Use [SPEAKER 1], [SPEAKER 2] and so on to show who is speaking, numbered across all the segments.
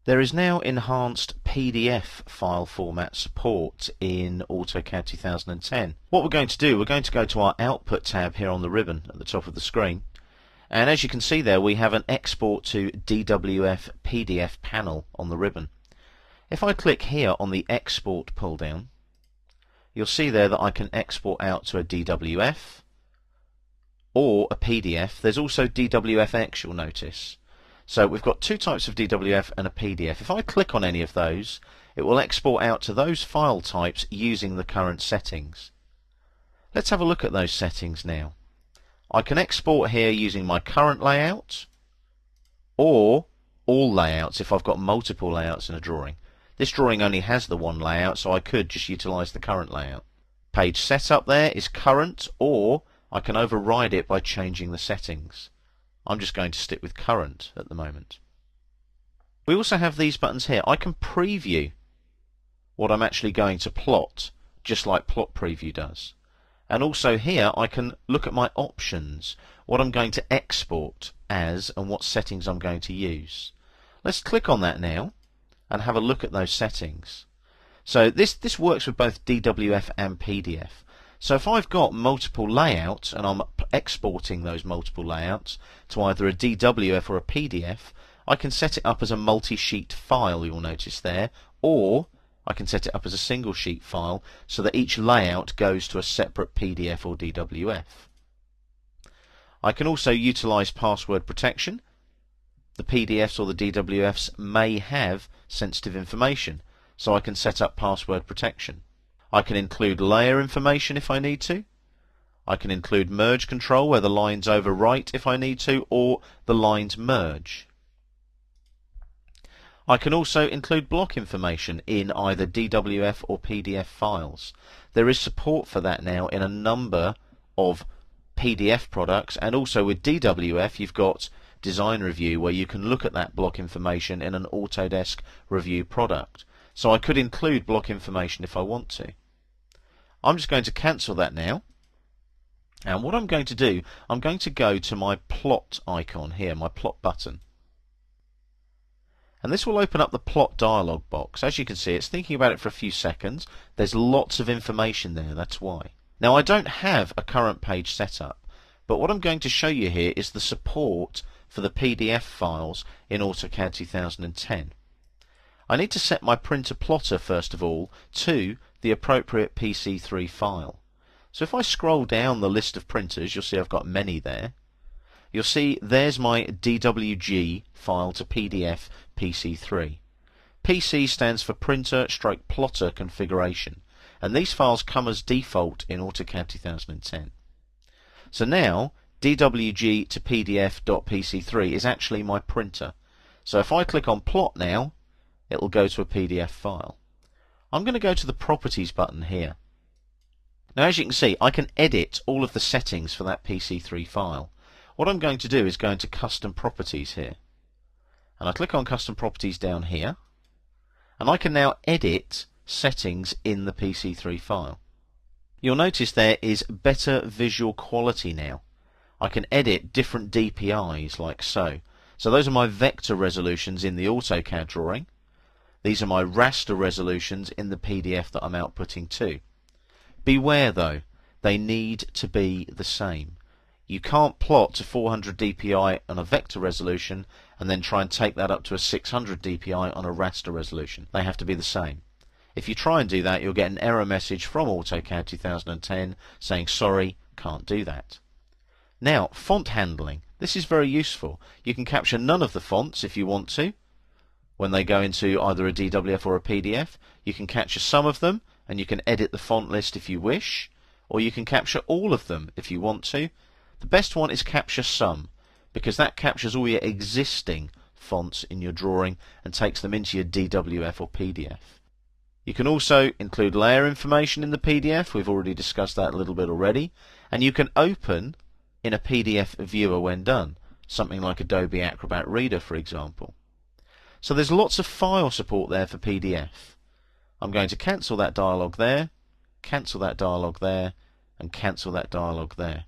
[SPEAKER 1] There is now enhanced PDF file format support in AutoCAD 2010. What we're going to do, we're going to go to our Output tab here on the ribbon at the top of the screen. And as you can see there, we have an Export to DWF PDF panel on the ribbon. If I click here on the Export pull down, you'll see there that I can export out to a DWF or a PDF. There's also DWFX, you'll notice. So we've got two types of DWF and a PDF. If I click on any of those, it will export out to those file types using the current settings. Let's have a look at those settings now. I can export here using my current layout or all layouts if I've got multiple layouts in a drawing. This drawing only has the one layout, so I could just utilize the current layout. Page setup there is current, or I can override it by changing the settings. I'm just going to stick with current at the moment. We also have these buttons here. I can preview what I'm actually going to plot, just like Plot Preview does. And also here I can look at my options, what I'm going to export as and what settings I'm going to use. Let's click on that now and have a look at those settings. So this works with both DWF and PDF. So if I've got multiple layouts and I'm exporting those multiple layouts to either a DWF or a PDF, I can set it up as a multi-sheet file, you'll notice there, or I can set it up as a single sheet file so that each layout goes to a separate PDF or DWF. I can also utilize password protection. The PDFs or the DWFs may have sensitive information, so I can set up password protection. I can include layer information if I need to. I can include merge control where the lines overwrite if I need to, or the lines merge. I can also include block information in either DWF or PDF files. There is support for that now in a number of PDF products, and also with DWF you've got Design Review where you can look at that block information in an Autodesk Review product. So I could include block information if I want to. I'm just going to cancel that now, and what I'm going to do, I'm going to go to my plot icon here, my plot button, and this will open up the plot dialog box. As you can see, it's thinking about it for a few seconds. There's lots of information there, that's why. Now I don't have a current page set up, but what I'm going to show you here is the support for the PDF files in AutoCAD 2010. I need to set my printer plotter first of all to the appropriate PC3 file. So if I scroll down the list of printers, you'll see I've got many there. You'll see there's my DWG file to PDF PC3. PC stands for Printer Stroke Plotter Configuration, and these files come as default in AutoCAD 2010. So now DWG to PDF.PC3 is actually my printer. So if I click on plot now, it will go to a PDF file. I'm going to go to the Properties button here. Now as you can see, I can edit all of the settings for that PC3 file. What I'm going to do is go into Custom Properties here. And I click on Custom Properties down here. And I can now edit settings in the PC3 file. You'll notice there is better visual quality now. I can edit different DPIs like so. So those are my vector resolutions in the AutoCAD drawing. These are my raster resolutions in the PDF that I'm outputting to. Beware though, they need to be the same. You can't plot to 400 dpi on a vector resolution and then try and take that up to a 600 dpi on a raster resolution. They have to be the same. If you try and do that, you'll get an error message from AutoCAD 2010 saying sorry, can't do that. Now, font handling. This is very useful. You can capture none of the fonts if you want to. When they go into either a DWF or a PDF, you can capture some of them and you can edit the font list if you wish, or you can capture all of them if you want to. The best one is capture some, because that captures all your existing fonts in your drawing and takes them into your DWF or PDF. You can also include layer information in the PDF. We've already discussed that a little bit already. And you can open in a PDF viewer when done, something like Adobe Acrobat Reader, for example. So there's lots of file support there for PDF. I'm going to cancel that dialog there, cancel that dialog there, and cancel that dialog there.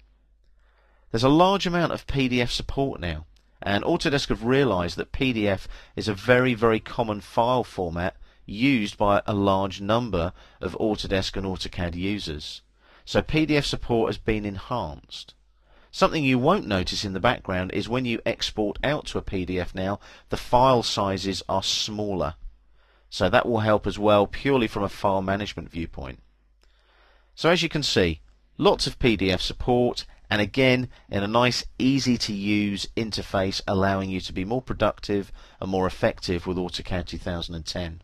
[SPEAKER 1] There's a large amount of PDF support now, And Autodesk have realized that PDF is a very, very common file format used by a large number of Autodesk and AutoCAD users. So PDF support has been enhanced. Something you won't notice in the background is when you export out to a PDF now, the file sizes are smaller. So that will help as well, purely from a file management viewpoint. So as you can see, lots of PDF support, and again in a nice easy to use interface, allowing you to be more productive and more effective with AutoCAD 2010.